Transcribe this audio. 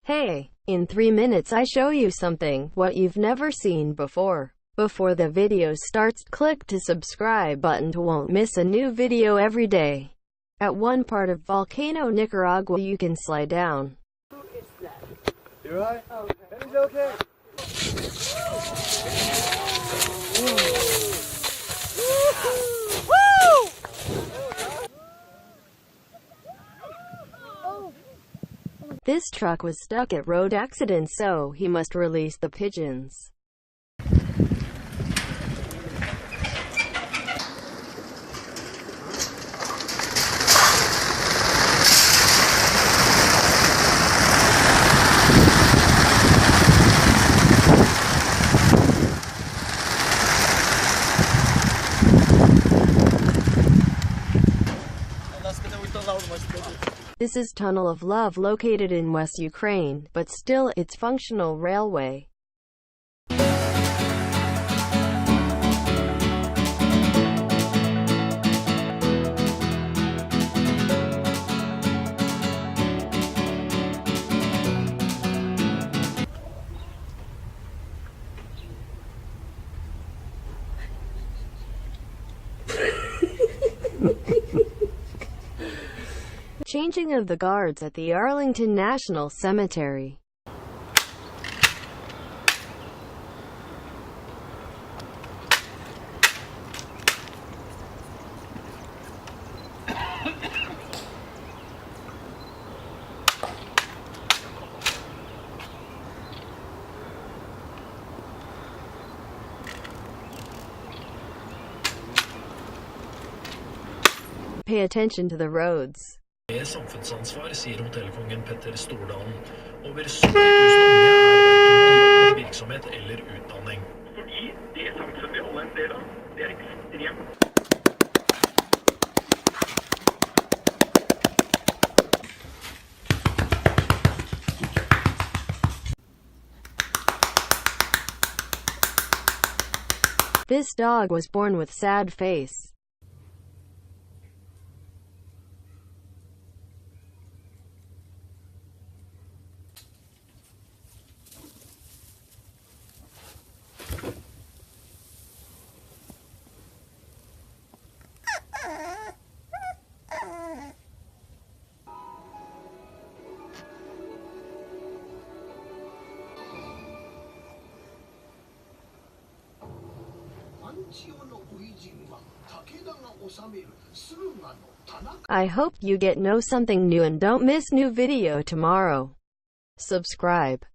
Hey, in 3 minutes I show you something, what you've never seen before. Before the video starts, click the subscribe button to won't miss a new video every day. At one part of Volcano, Nicaragua, you can slide down. Who is that? You right? Okay. He's okay. This truck was stuck at road accident, so he must release the pigeons. This is Tunnel of Love, located in West Ukraine, but still, it's functional railway. Changing of the guards at the Arlington National Cemetery. Pay attention to the roads. Samfunnsansvar, sier hotellkongen Petter Stordalen. Over 70 000 unge er verken i virksomhet eller utdanning. Fordi det samfunnet vi alle er en del av, det er ekstremt. This dog was born with sad face. I hope you get know something new and don't miss new video tomorrow. Subscribe.